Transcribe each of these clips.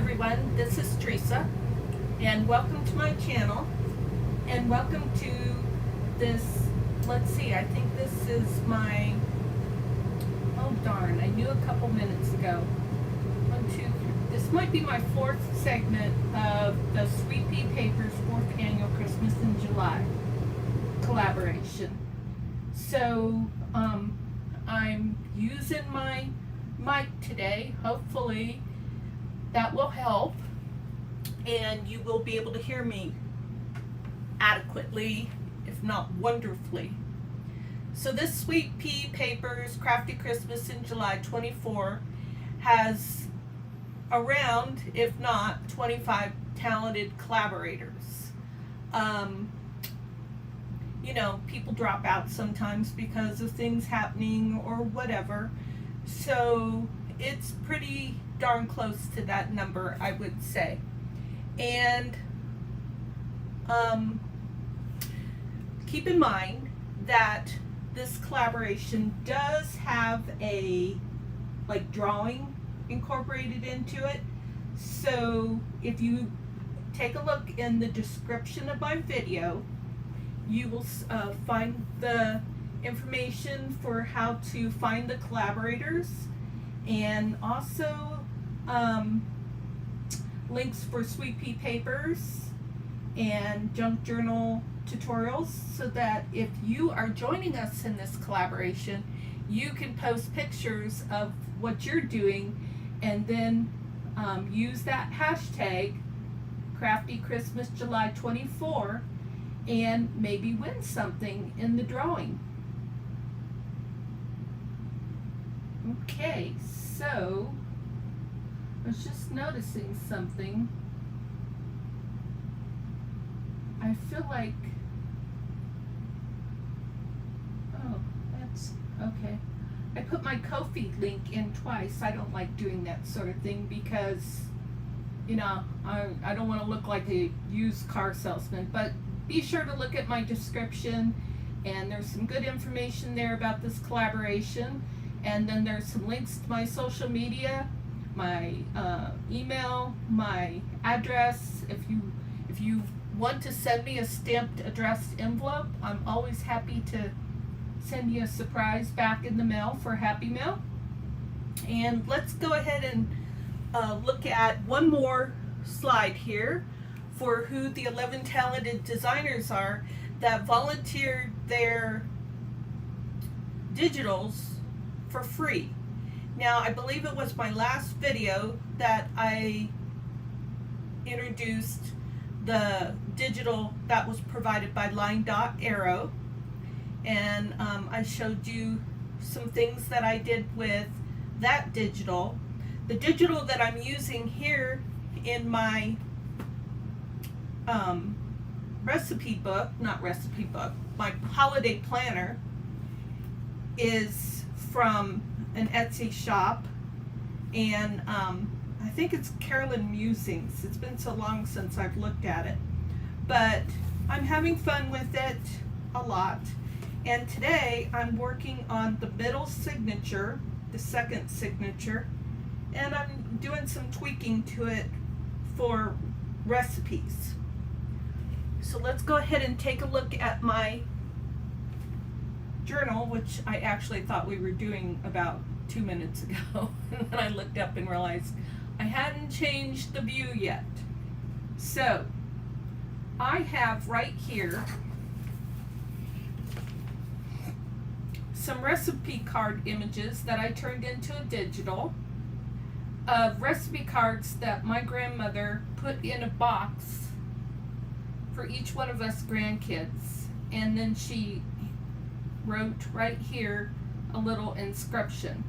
everyone, this is Teresa, and welcome to my channel, and welcome to this, let's see, I think this is my, oh darn, I knew a couple minutes ago, 1, 2, 3, this might be my 4th segment of the Sweet Pea Papers 4th Annual Christmas in July collaboration. So, I'm using my mic today, hopefully that will help, and you will be able to hear me adequately, if not wonderfully. So this Sweet Pea Papers Crafty Christmas in July 24 has around, if not 25 talented collaborators. You know, people drop out sometimes because of things happening or whatever, so it's pretty darn close to that number, I would say. And keep in mind that this collaboration does have a drawing incorporated into it. So if you take a look in the description of my video, you will find the information for how to find the collaborators, and also links for Sweet Pea Papers and junk journal tutorials, so that if you are joining us in this collaboration, you can post pictures of what you're doing, and then use that hashtag Crafty Christmas July 24 and maybe win something in the drawing. Okay, so I was just noticing something. I feel like, oh, that's okay. I put my Ko-fi link in twice. I don't like doing that sort of thing because, you know, I don't want to look like a used car salesman. But be sure to look at my description, and there's some good information there about this collaboration. And then there's some links to my social media, my email, my address. If you want to send me a stamped addressed envelope, I'm always happy to send you a surprise back in the mail for Happy Mail. And let's go ahead and look at one more slide here for who the 11 talented designers are that volunteered their digitals for free. Now, I believe it was my last video that I introduced the digital that was provided by LineDotArrow, and I showed you some things that I did with that digital. The digital that I'm using here in my my holiday planner is from an Etsy shop, and I think it's Carolyn Musings. It's been so long since I've looked at it, but I'm having fun with it a lot. And today I'm working on the middle signature, the second signature, and I'm doing some tweaking to it for recipes. So let's go ahead and take a look at my journal, which I actually thought we were doing about 2 minutes ago. And then I looked up and realized I hadn't changed the view yet. So I have right here some recipe card images that I turned into a digital of recipe cards that my grandmother put in a box for each one of us grandkids, and then she wrote right here a little inscription.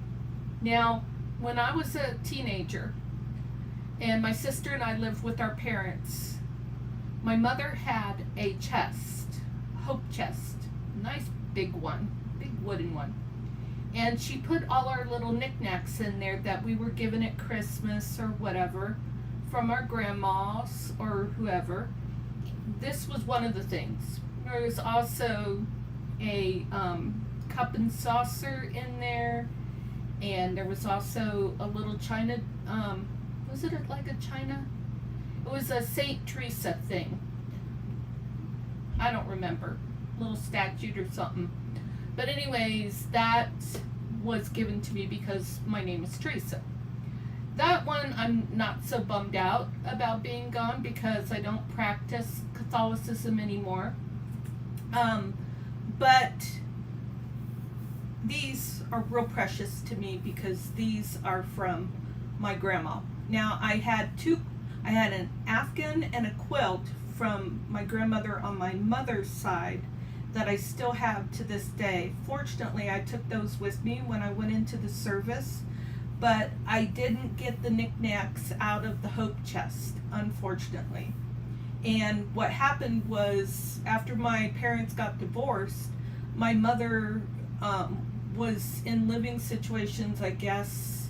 Now, when I was a teenager and my sister and I lived with our parents, my mother had a chest, hope chest, nice big one, big wooden one, and she put all our little knickknacks in there that we were given at Christmas or whatever from our grandmas or whoever. This was one of the things. There was also a cup and saucer in there, and there was also a little china Was it like a China? It was a Saint Teresa thing. I don't remember. Little statue or something. But anyways, that was given to me because my name is Teresa. That one I'm not so bummed out about being gone because I don't practice Catholicism anymore. But these are real precious to me because these are from my grandma. Now I had an Afghan and a quilt from my grandmother on my mother's side that I still have to this day. Fortunately, I took those with me when I went into the service, but I didn't get the knickknacks out of the hope chest, unfortunately. And what happened was, after my parents got divorced, my mother was in living situations, I guess,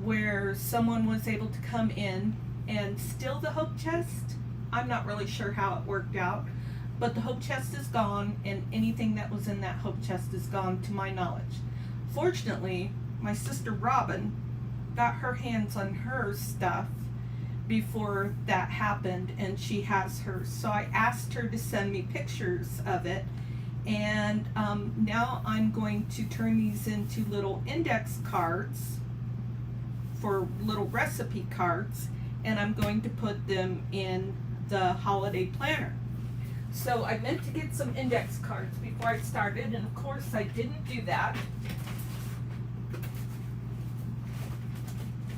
where someone was able to come in and steal the hope chest. I'm not really sure how it worked out, but the hope chest is gone, and anything that was in that hope chest is gone to my knowledge. Fortunately, my sister Robin got her hands on her stuff before that happened, and she has hers. So I asked her to send me pictures of it, and now I'm going to turn these into little index cards for little recipe cards, and I'm going to put them in the holiday planner. So I meant to get some index cards before I started, and of course I didn't do that.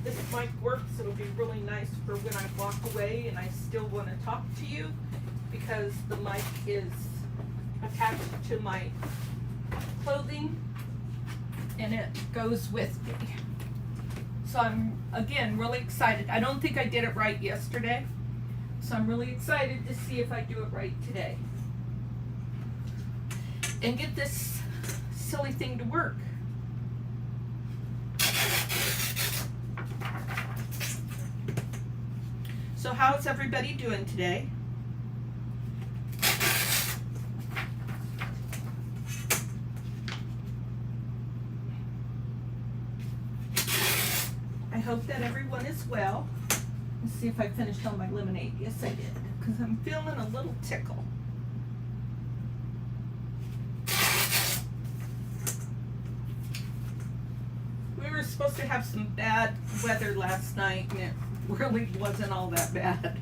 This mic works. It'll be really nice for when I walk away and I still want to talk to you, because the mic is attached to my clothing and it goes with me. So I'm, again, really excited. I don't think I did it right yesterday, so I'm really excited to see if I do it right today and get this silly thing to work. So how's everybody doing today? I hope that everyone is well. Let's see if I finished all my lemonade. Yes, I did, because I'm feeling a little tickle. We were supposed to have some bad weather last night, and it really wasn't all that bad.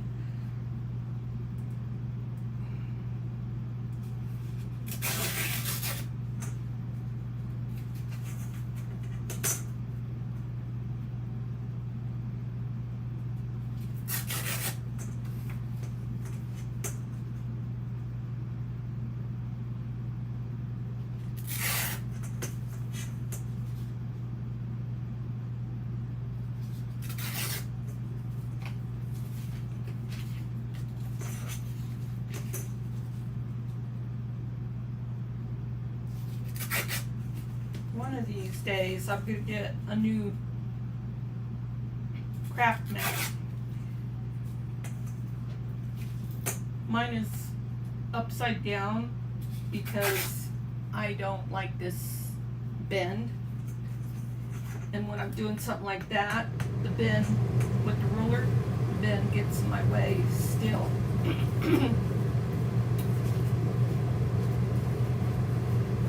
One of these days I'm going to get a new craft mat. Mine is upside down because I don't like this bend. And when I'm doing something like that, the bend with the ruler, the bend gets in my way still.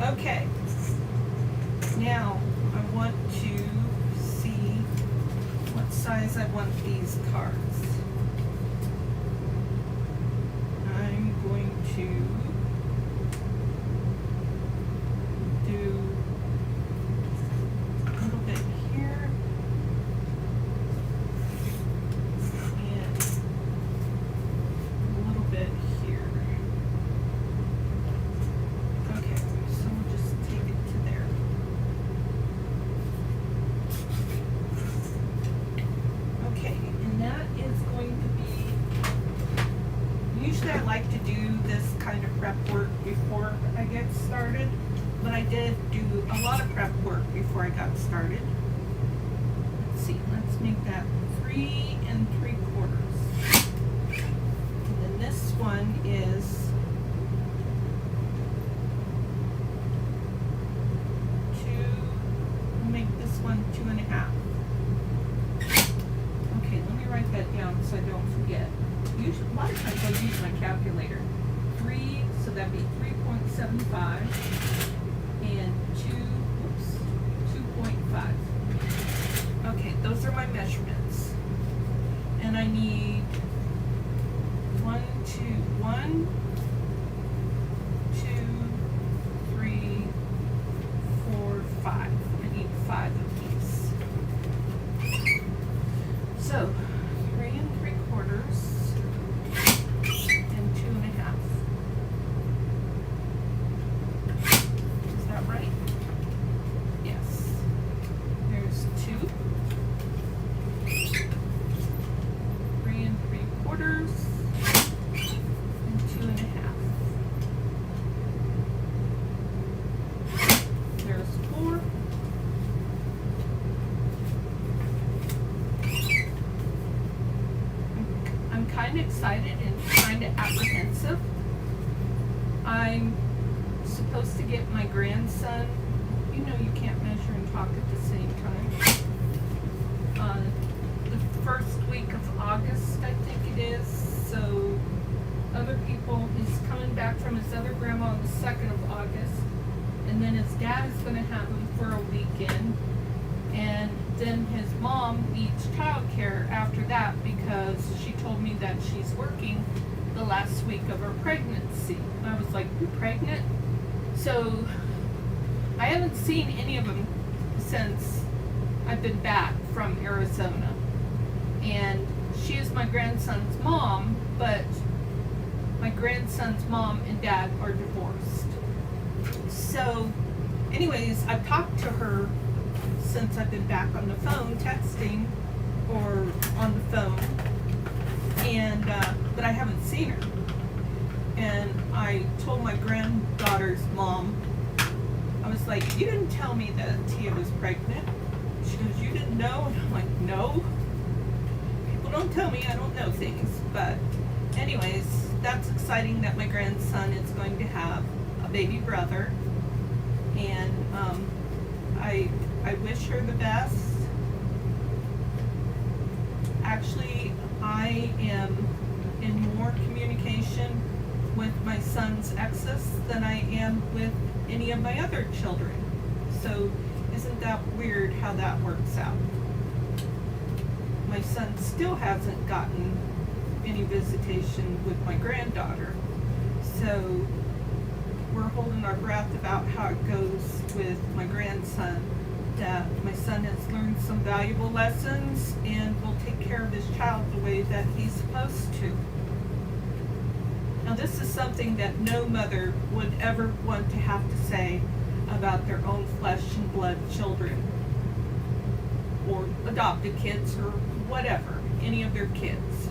Okay. Now, I want to see what size I want these cards. I'm going to do a little bit here and a little bit here. Okay, so we'll just take it to there. Usually I like to do this kind of prep work before I get started, but I did do a lot of prep work before I got started. Let's see, let's make that 3 3/4. And then this one is 2, we'll make this one 2 1/2. Okay, let me so I don't forget. Usually, a lot of times I'll use my calculator. 3, so that'd be 3.75, and 2.5. Okay, those are my measurements. And I need 1, 2, 3, 4, 5. I need 5 of these. So, 3 3/4 and 2.5. Is that right? Yes. There's 2. 3 3/4 and 2.5. There's 4. I'm kind of excited and kind of apprehensive. I'm supposed to get my grandson. You know you can't measure and talk at the same time. The first week of August, I think it is. So other people, he's coming back from his other grandma on the 2nd of August. And then his dad is going to have him for a weekend. And then his mom needs childcare after that because she told me that she's working the last week of her pregnancy. And I was like, you're pregnant? So I haven't seen any of them since I've been back from Arizona. And she is my grandson's mom, but my grandson's mom and dad are divorced. So anyways, I've talked to her since I've been back on the phone, texting or on the phone, and but I haven't seen her. And I told my granddaughter's mom, I was like, you didn't tell me that Tia was pregnant. She goes, you didn't know? And I'm like, no. People don't tell me, I don't know things. But anyways, that's exciting that my grandson is going to have a baby brother. And I wish her the best. Actually, I am in more communication with my son's exes than I am with any of my other children. So isn't that weird how that works out? My son still hasn't gotten any visitation with my granddaughter. So we're holding our breath about how it goes with my grandson, that my son has learned some valuable lessons and will take care of his child the way that he's supposed to. Now this is something that no mother would ever want to have to say about their own flesh and blood children, or adopted kids, or whatever, any of their kids.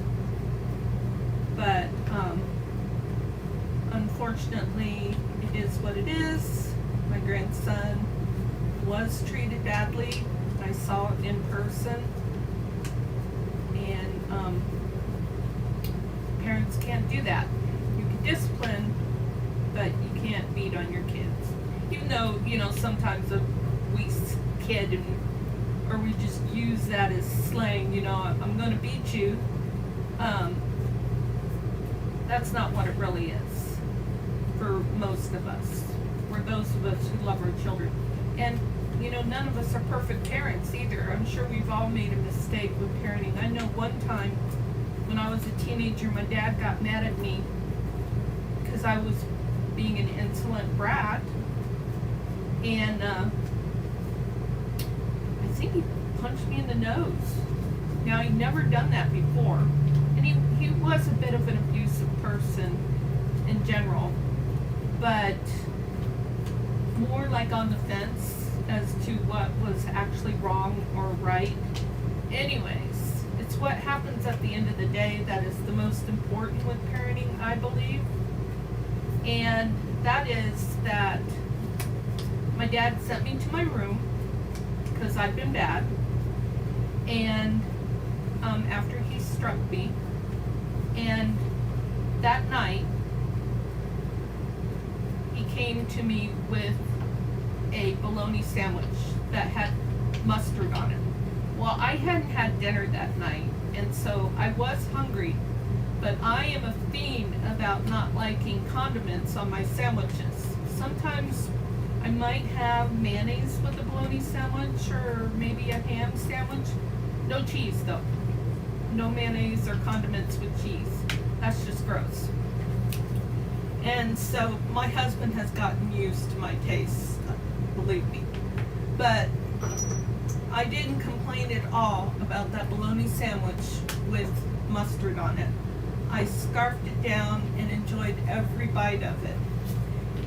But unfortunately, it is what it is. My grandson was treated badly. I saw it in person. And parents can't do that. You can discipline, but you can't beat on your kids. Even though, you know, sometimes we kid or we just use that as slang, you know, I'm going to beat you. That's not what it really is for most of us. For those of us who love our children. And, you know, none of us are perfect parents either. I'm sure we've all made a mistake with parenting. I know one time when I was a teenager, my dad got mad at me because I was being an insolent brat. And I think he punched me in the nose. Now, he'd never done that before. And he was a bit of an abusive person in general. But more like on the fence as to what was actually wrong or right. Anyways, it's what happens at the end of the day that is the most important with parenting, I believe. And that is that my dad sent me to my room because I'd been bad. And after he struck me, and that night he came to me with a bologna sandwich that had mustard on it. Well, I hadn't had dinner that night, and so I was hungry, but I am a fiend about not liking condiments on my sandwiches. Sometimes I might have mayonnaise with a bologna sandwich or maybe a ham sandwich. No cheese though. No mayonnaise or condiments with cheese. That's just gross. And so my husband has gotten used to my taste, believe me. But I didn't complain at all about that bologna sandwich with mustard on it. I scarfed it down and enjoyed every bite of it.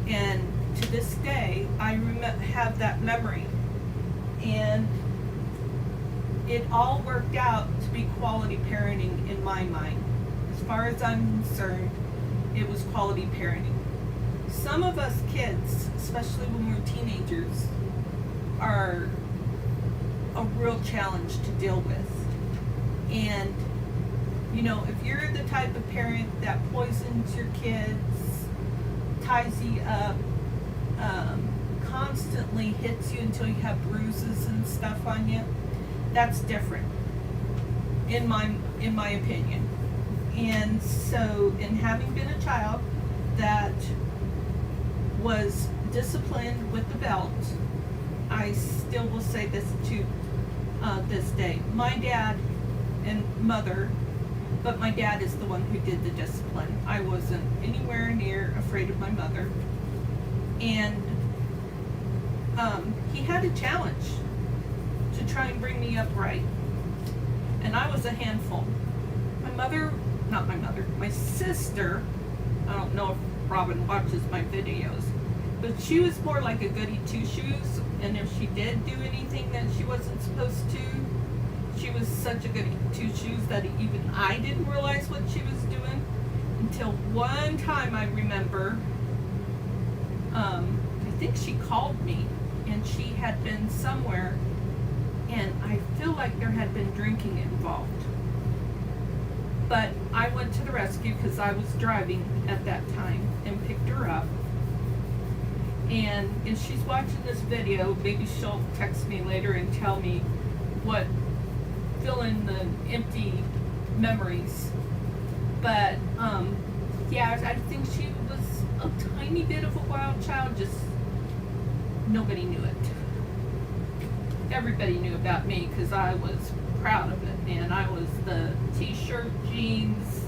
And to this day, I have that memory. And it all worked out to be quality parenting in my mind. As far as I'm concerned, it was quality parenting. Some of us kids, especially when we're teenagers, are a real challenge to deal with. And you know, if you're the type of parent that poisons your kids, ties you up, constantly hits you until you have bruises and stuff on you, that's different, in my opinion. And so, in having been a child that was disciplined with the belt, I still will say this to this day. My dad and mother, but my dad is the one who did the discipline. I wasn't anywhere near afraid of my mother. And he had a challenge to try and bring me up right. And I was a handful. My sister, I don't know if Robin watches my videos, but she was more like a goody two-shoes, and if she did do anything that she wasn't supposed to, she was such a goody two-shoes that even I didn't realize what she was doing until one time I remember, I think she called me, and she had been somewhere, and I feel like there had been drinking involved. But I went to the rescue because I was driving at that time and picked her up. And if she's watching this video, maybe she'll text me later and tell me what, fill in the empty memories. But yeah, I think she was a tiny bit of a wild child, just nobody knew it. Everybody knew about me because I was proud of it, and I was the t-shirt, jeans,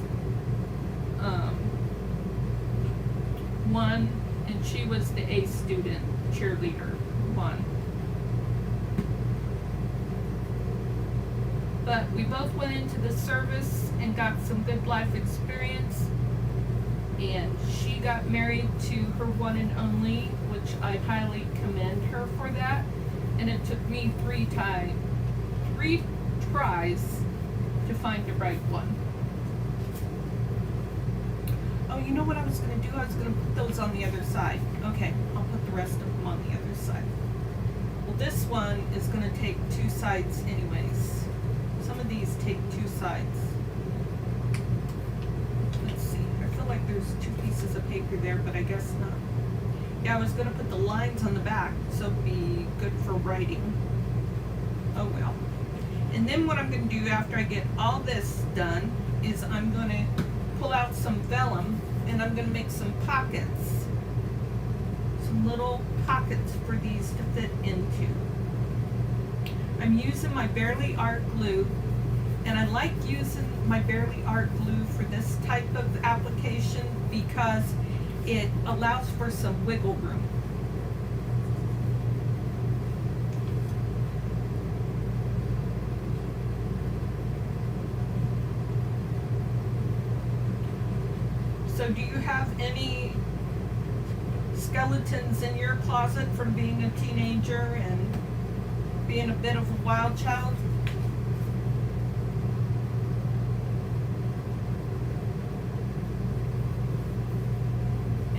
one, and she was the A student cheerleader, one. But we both went into the service and got some good life experience, and she got married to her one and only, which I highly commend her for that. And it took me three tries to find the right one. Oh, you know what I was going to do? I was going to put those on the other side. Okay, I'll put the rest of them on the other side. Well, this one is going to take two sides anyways. Some of these take two sides. Let's see. I feel like there's two pieces of paper there, but I guess not. Yeah, I was going to put the lines on the back, so it'd be good for writing. Oh well. And then what I'm going to do after I get all this done is I'm going to pull out some vellum and I'm going to make some pockets. Some little pockets for these to fit into. I'm using my Barely Art glue, and I like using my Barely Art glue for this type of application because it allows for some wiggle room. So do you have any skeletons in your closet from being a teenager and being a bit of a wild child?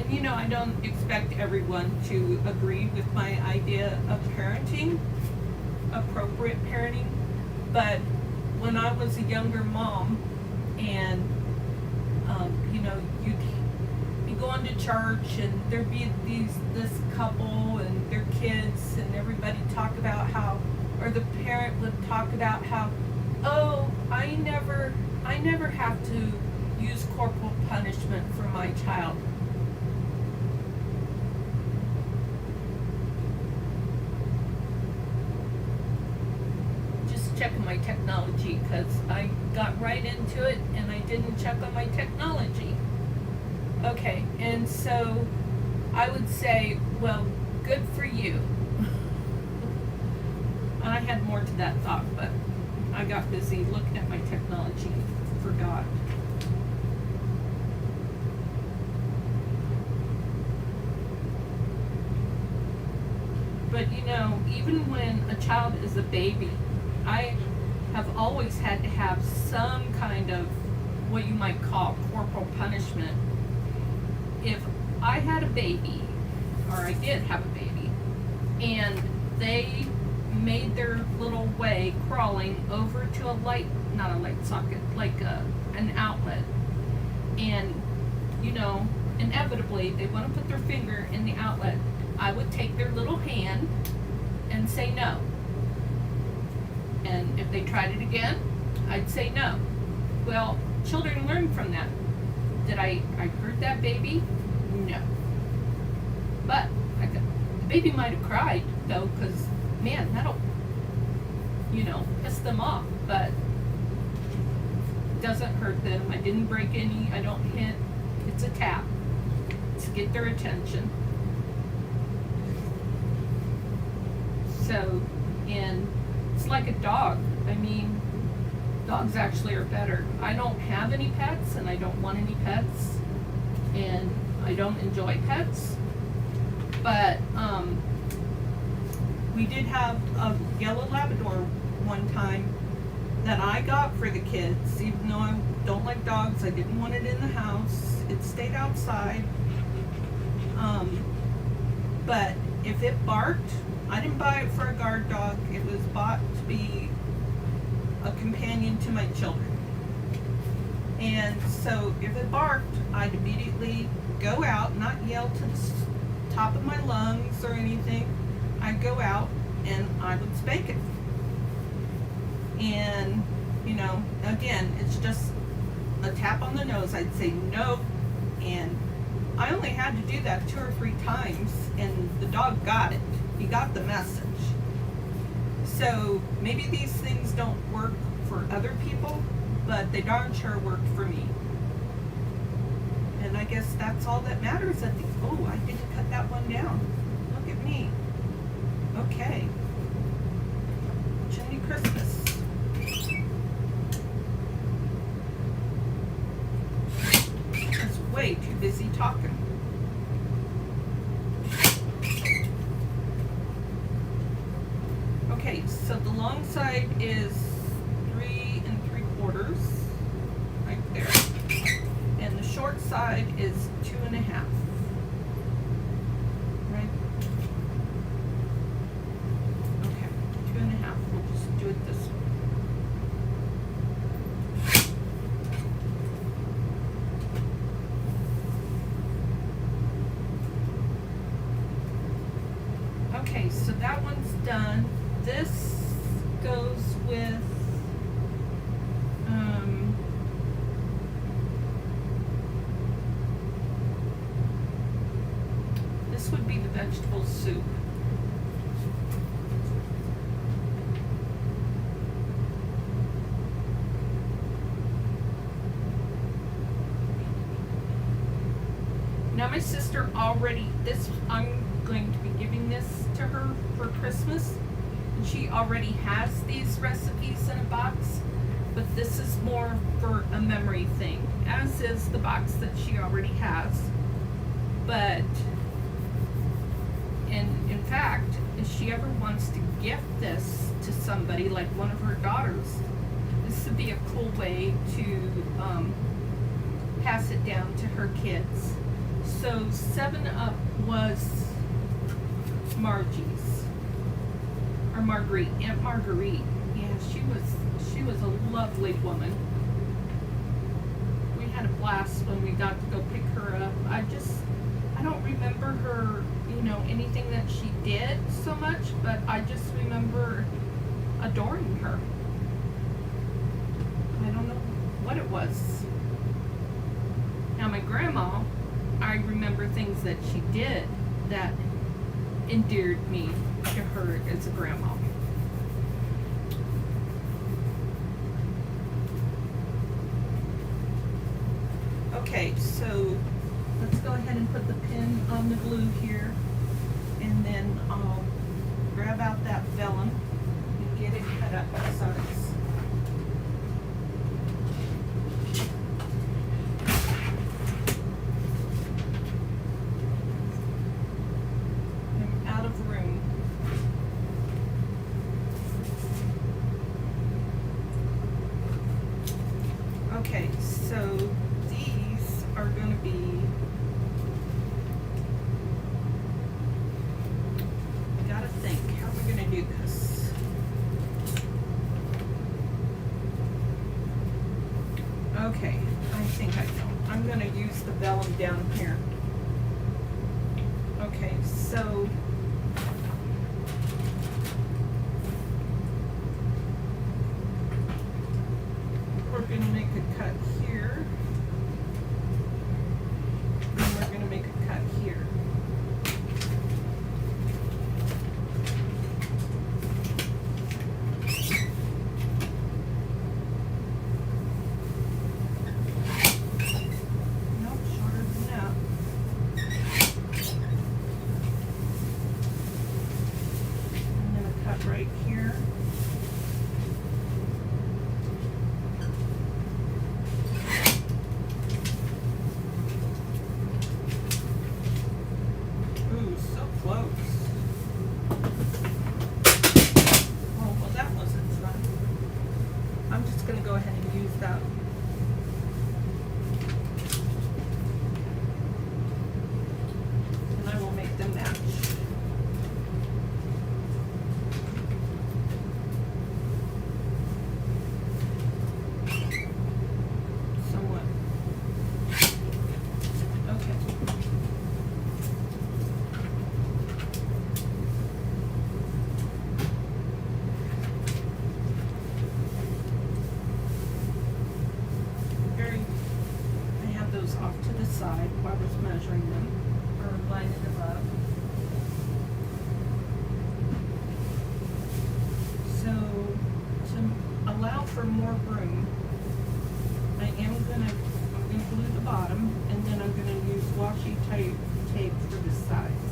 You know, I don't expect everyone to agree with my idea of parenting, appropriate parenting, but when I was a younger mom and, you know, you'd be going to church and there'd be this couple and their kids and everybody talk about how or the parent would talk about how, oh, I never have to use corporal punishment for my child. Just checking my technology, because I got right into it and I didn't check on my technology. Okay, and so I would say, well, good for you. I had more to that thought, but I got busy looking at my technology and forgot. But you know, even when a child is a baby, I have always had to have some kind of what you might call corporal punishment. If I had a baby, or I did have a baby, and they made their little way crawling over to a light, not a light socket, like an outlet, and you know, inevitably they want to put their finger in the outlet, I would take their little hand and say no. And if they tried it again, I'd say no. Well, children learn from that. Did I hurt that baby? No. But the baby might have cried though, because man, that'll, you know, piss them off, but it doesn't hurt them. I didn't break any, I don't hit. It's a tap to get their attention. So, and it's like a dog. I mean, dogs actually are better. I don't have any pets, and I don't want any pets, and I don't enjoy pets, but we did have a yellow Labrador one time that I got for the kids. Even though I don't like dogs, I didn't want it in the house. It stayed outside. But if it barked, I didn't buy it for a guard dog. It was bought to be a companion to my children. And so if it barked, I'd immediately go out, not yell to the top of my lungs or anything. I'd go out and I would spank it. And, you know, again, it's just a tap on the nose. I'd say no, and I only had to do that 2 or 3 times, and the dog got it. He got the message. So maybe these things don't work for other people, but they darn sure worked for me. And I guess that's all that matters at the, oh, I didn't cut that one down. Look at me. Okay. Chimney Christmas. I was way too busy talking. Okay, so the long side is 3 3/4, right there. And the short side is 2 1/2. Right? Okay, 2 1/2. We'll just do it this way. Okay, so that one's done. This goes with this would be the vegetable soup. Now my sister already, I'm going to be giving this to her for Christmas. And she already has these recipes in a box, but this is more for a memory thing, as is the box that she already has. But, in fact, if she ever wants to gift this to somebody, like one of her daughters, this would be a cool way to pass it down to her kids. So 7-Up was Margie's, or Marguerite, Aunt Marguerite. Yeah, she was a lovely woman. We had a blast when we got to go pick her up. I don't remember her, you know, anything that she did so much, but I just remember adoring her. I don't know what it was. Now my grandma, I remember things that she did that endeared me to her as a grandma. Okay, so let's go ahead and put the pin on the glue here, and then I'll grab out that vellum and get it cut up to size. I'm out of room. Okay, so these are going to be, I gotta think, how are we going to do this? Okay, I think I know. I'm going to use the vellum down here. Okay, so we're going to make a cut here. And we're going to make a cut here. Nope, shorter than that. I'm going to cut right here. Ooh, so close. Oh, well, that wasn't fun. I'm just going to go ahead and use that. And I will make them match. Somewhat. Okay. I have those off to the side while I was measuring them, or lining them up. So, to allow for more room, I'm gonna glue the bottom, and then I'm gonna use washi tape for the sides.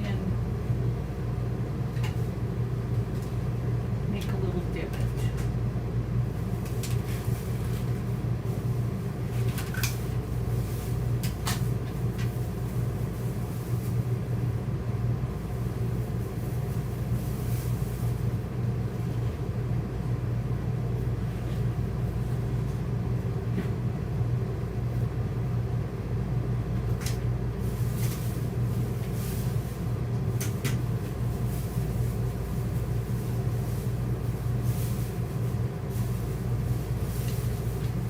And make a little divot.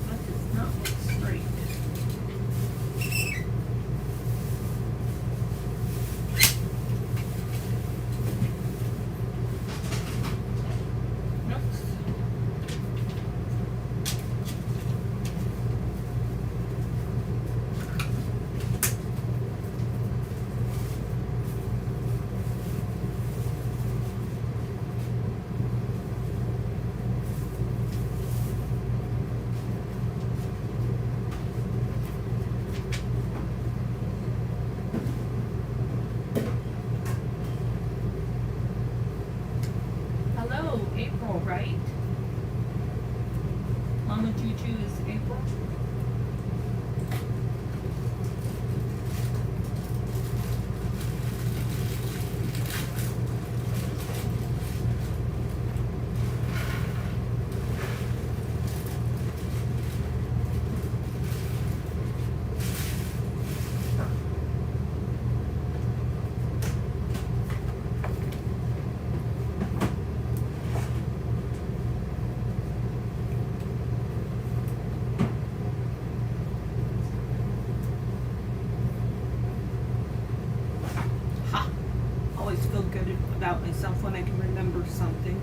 That does not look straight. Oops. Hello, April, right? Mama Juju is April. always feel good about myself when I can remember something.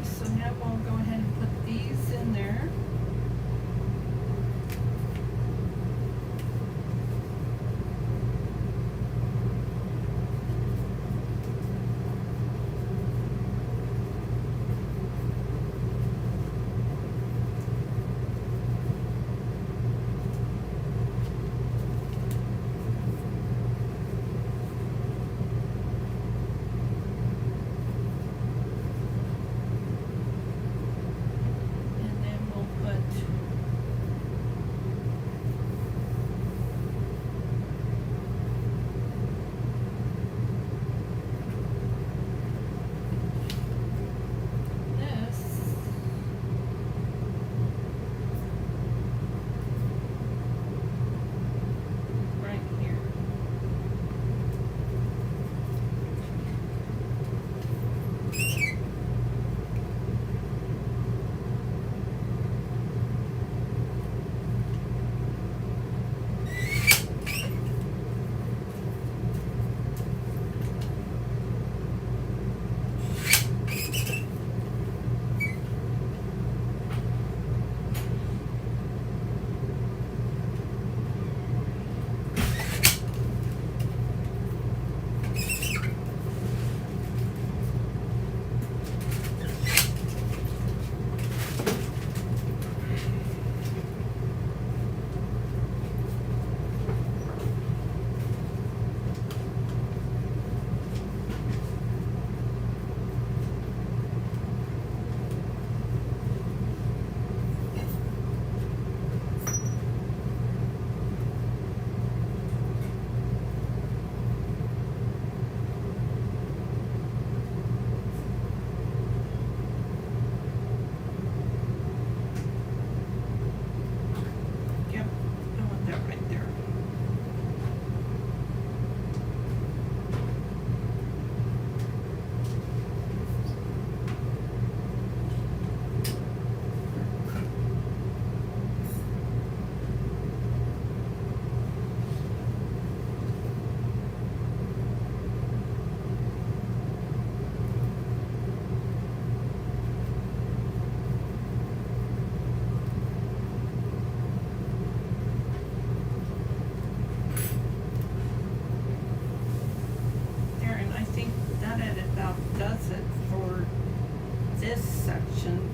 So now we'll go ahead and put these in there.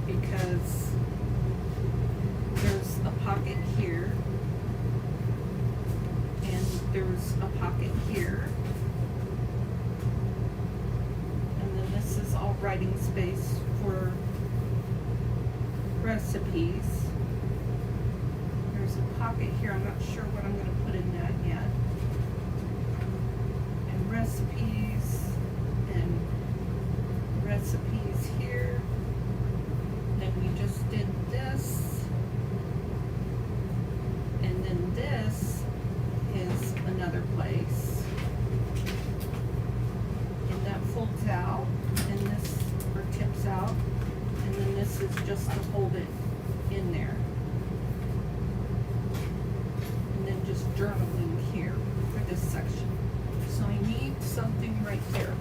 Because there's a pocket here and there's a pocket here, and then this is all writing space for recipes. There's a pocket here, I'm not sure what I'm going to put in that yet, and recipes and recipes here. Then we just did this, and then this is another place, and that folds out, and this or tips out, and then this is just to hold it in there, and then just journaling here. something right there.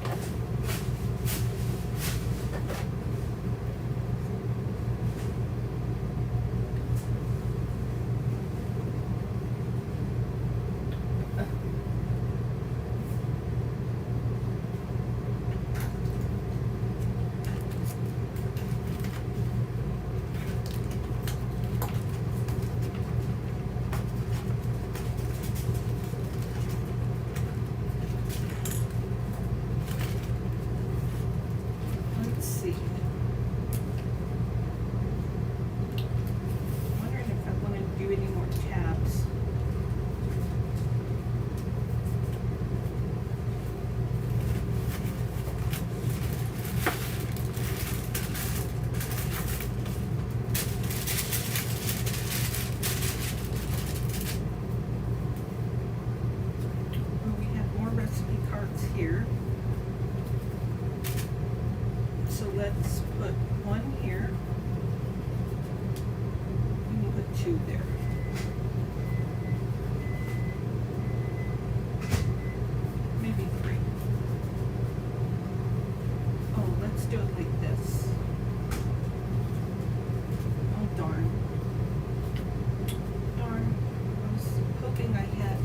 Let's see. I'm wondering if I want to do any more tabs. Well, we have more recipe cards here. So let's put one here. And we'll put two there. Maybe three. Oh, let's do it like this. Oh, darn. Darn. I was hoping I had.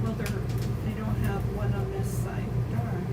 Well, they don't have one on this side. Darn.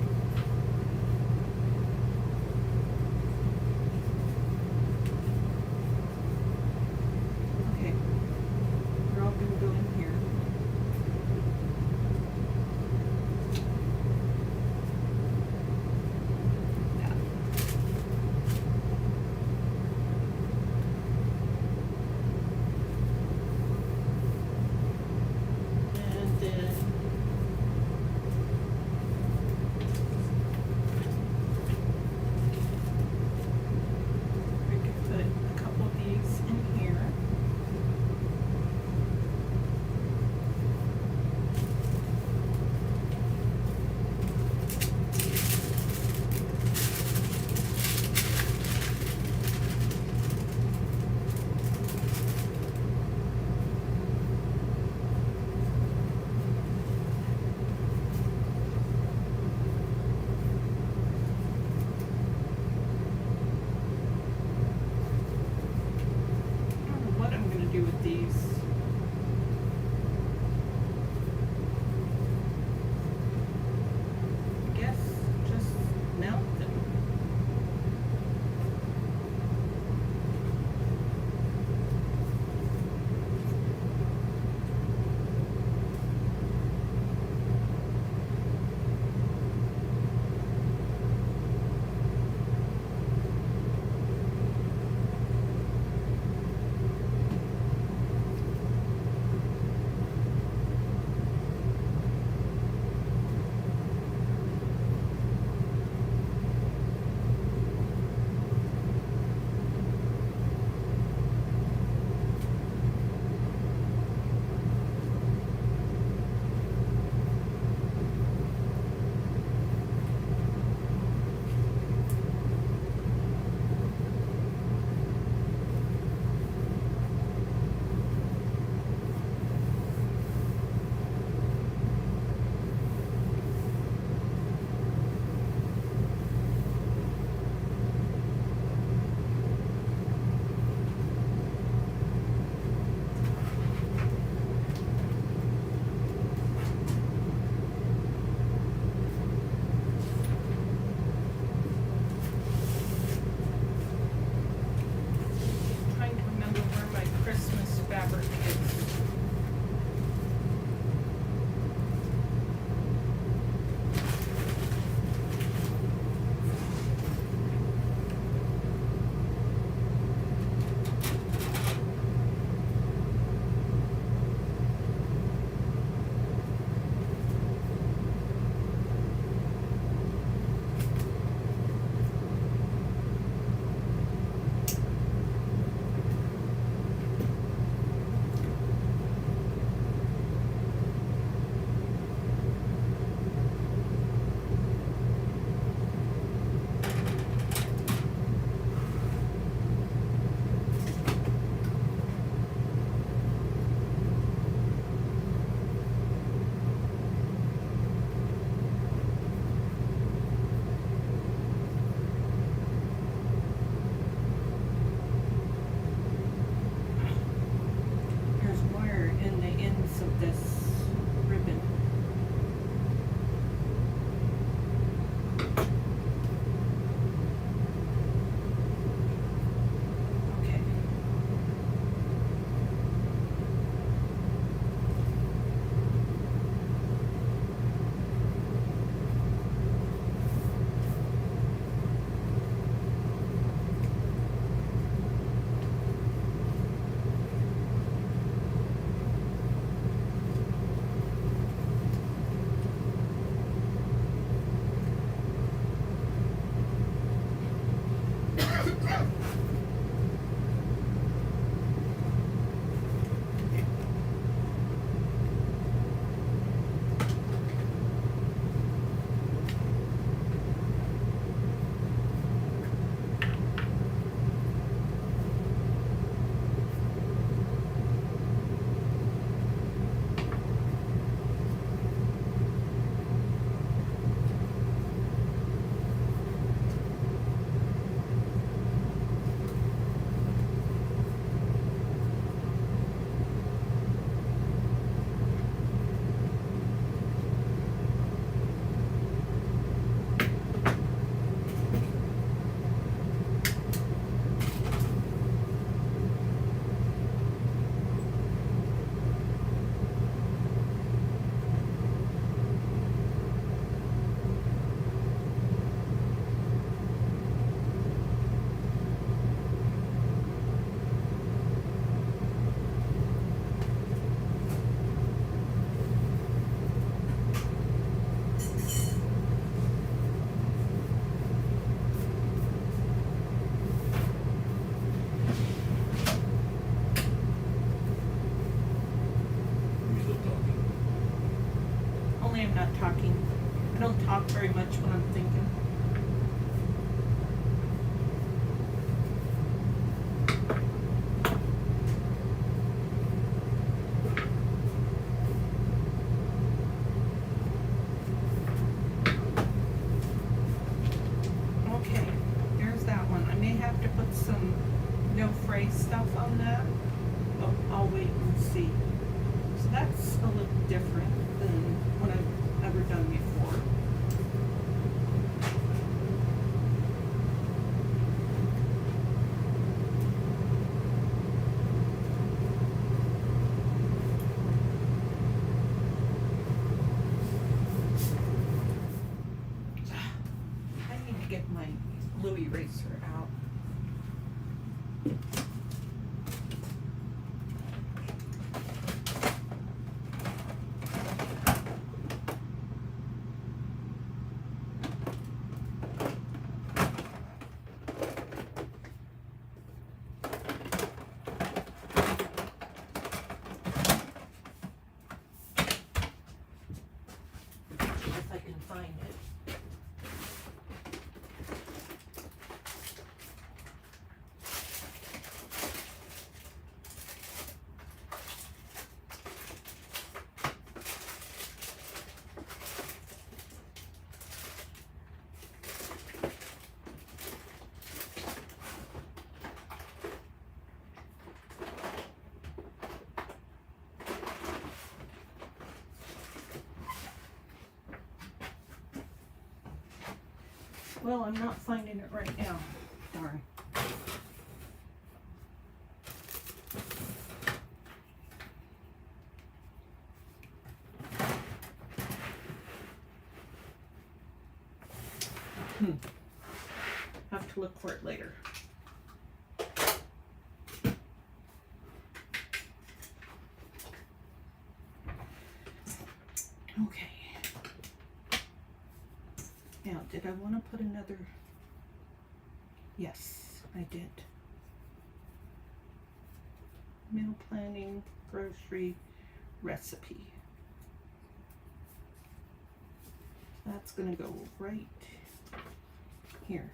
talking. I don't talk very much when I'm thinking. Okay, there's that one. I may have to put some no phrase stuff on that, but I'll wait and see. So that's a little different than what I've ever done before. I need to get my blue eraser out. If I can find it. Well, I'm not finding it right now. Darn. Have to look for it later. Okay. Now, did I want to put another? Yes, I did. Meal planning, grocery, recipe. That's going to go right here.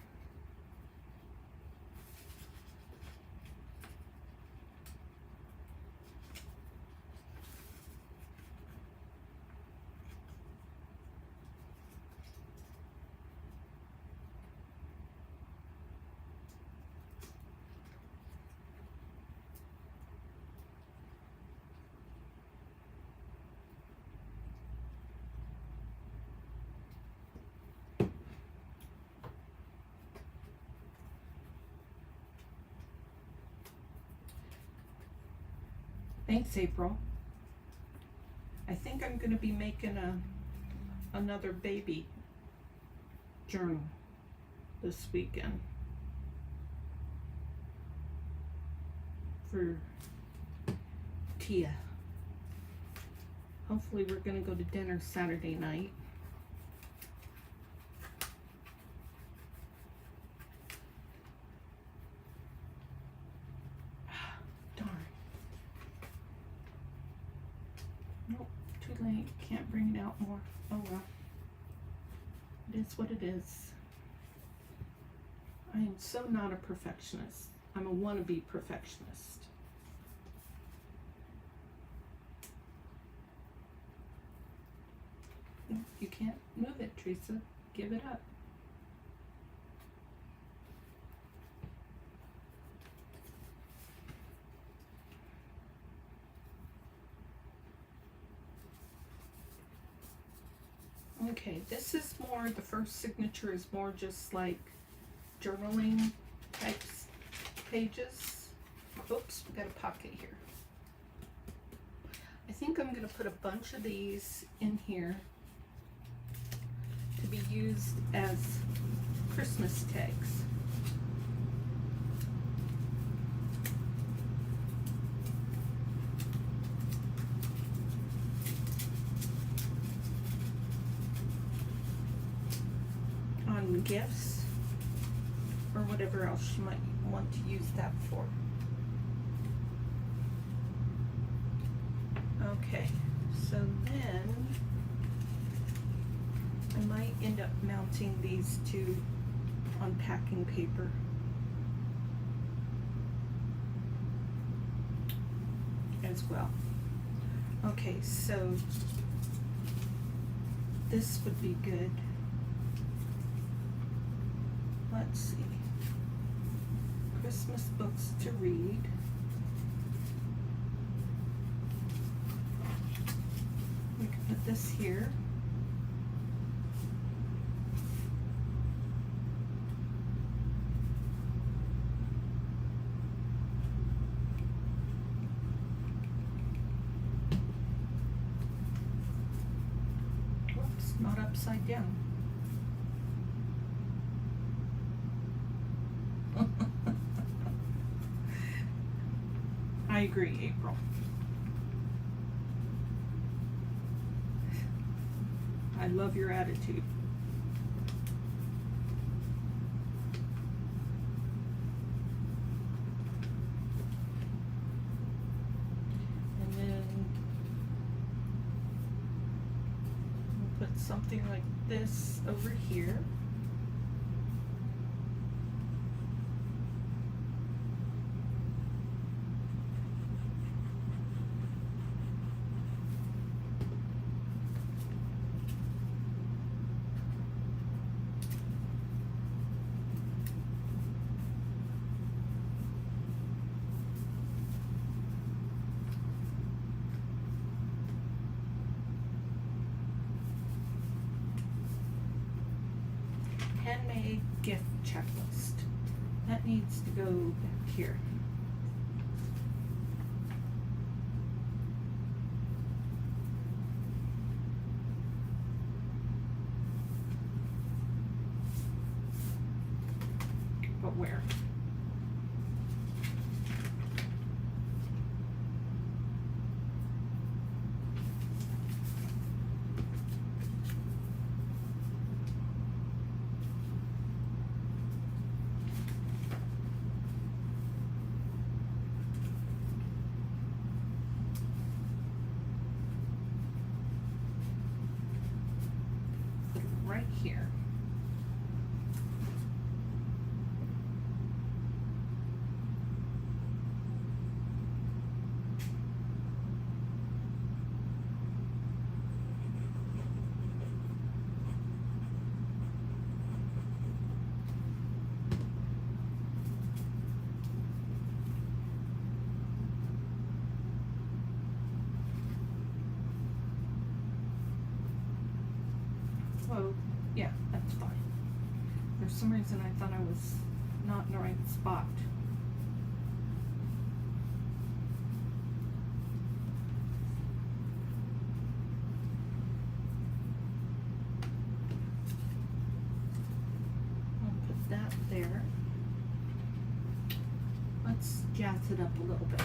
Thanks, April. I think I'm going to be making another baby journal this weekend for Tia. Hopefully we're going to go to dinner Saturday night. Late. Can't bring it out more. Oh well. It is what it is. I am so not a perfectionist. I'm a wannabe perfectionist. You can't move it, Teresa. Give it up. Okay, this is more, the first signature is more just like journaling types pages. Oops, we got a pocket here. I think I'm going to put a bunch of these in here to be used as Christmas tags. Gifts or whatever else you might want to use that for. Okay, so then might end up mounting these two on packing paper. As well. Okay, so this would be good. Let's see. Christmas books to read. We can put this here. Whoops, not upside down. I agree, April. I love your attitude. And then we'll put something like this over here. Handmade gift checklist. That needs to go back here. But where? Right here. Oh, yeah, that's fine. For some reason I thought I was not in the right spot. I'll put that there. Let's jazz it up a little bit.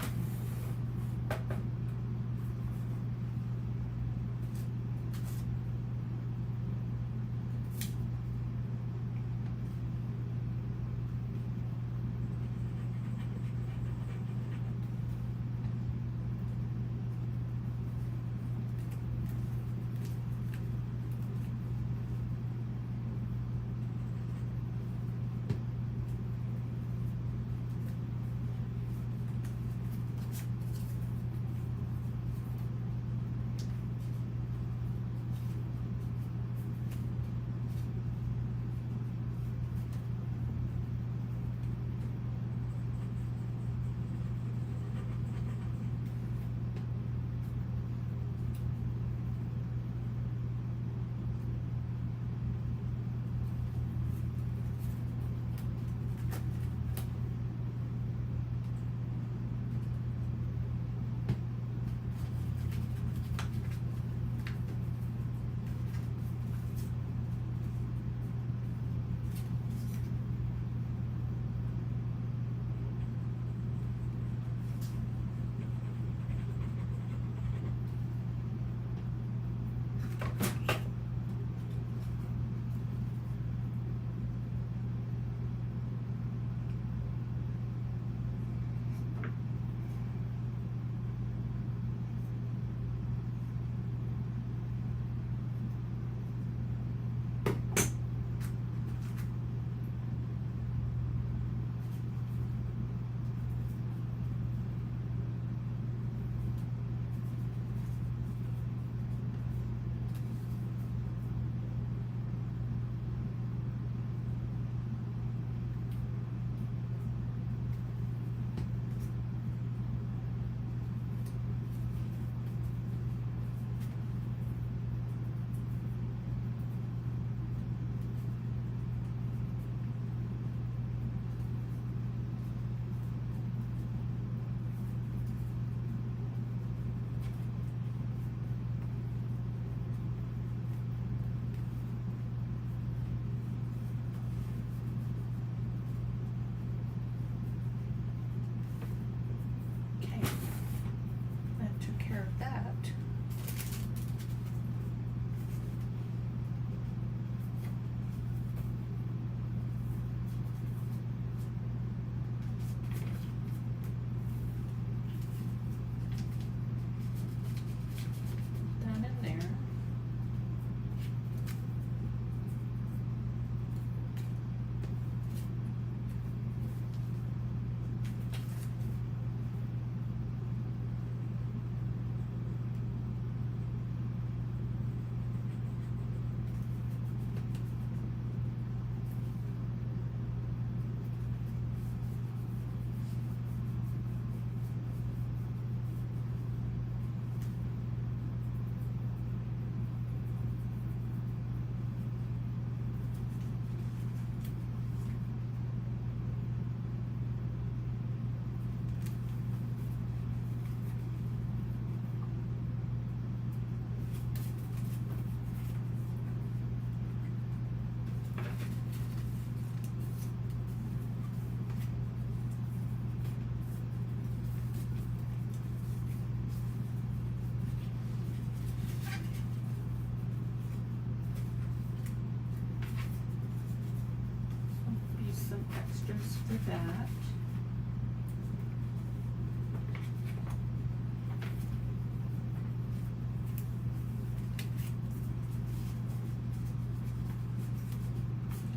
extras for that.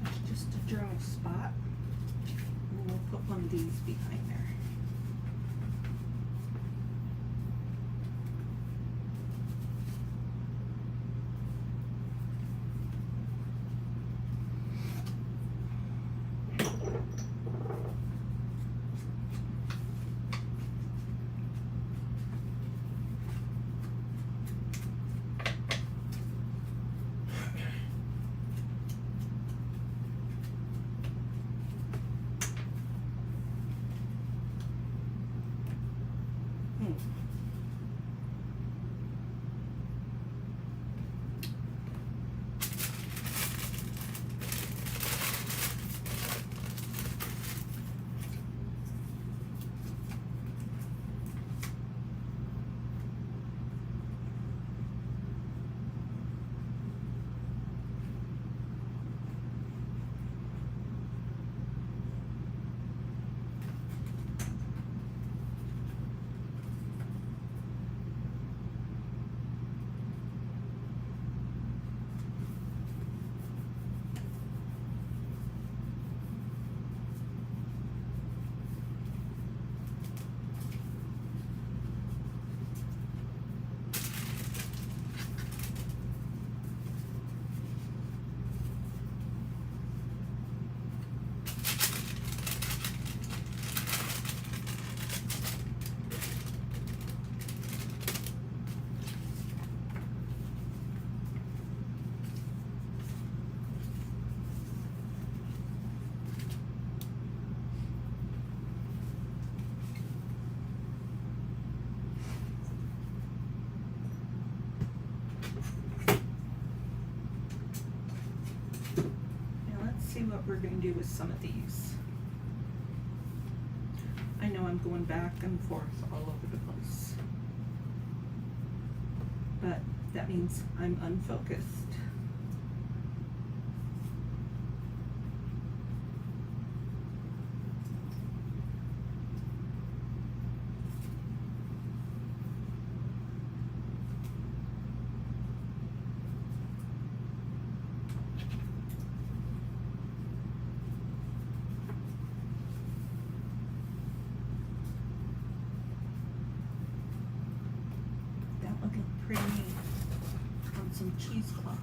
That's just a journal spot. And we'll put one of these behind there. See what we're going to do with some of these. I know I'm going back and forth all over the place, but that means I'm unfocused. Pretty on some cheesecloth.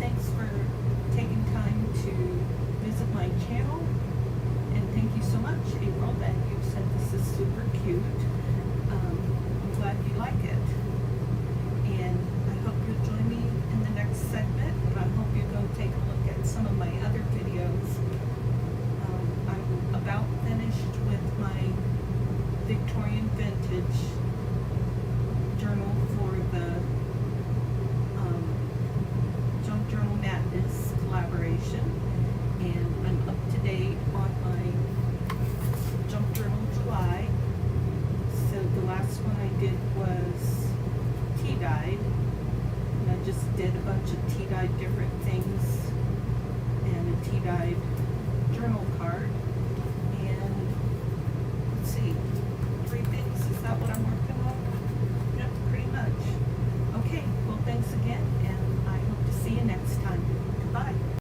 Thanks for taking time cute. I'm glad you like it. And I hope you'll join me in the next segment. I hope you go take a look at some of my other videos. I'm about finished with my Victorian Vintage journal for the Junk Journal Madness collaboration, and I'm up to date on my Junk Journal July. So the last one I did was tea-dyed, and I just did a bunch of tea-dyed different things and a tea-dyed journal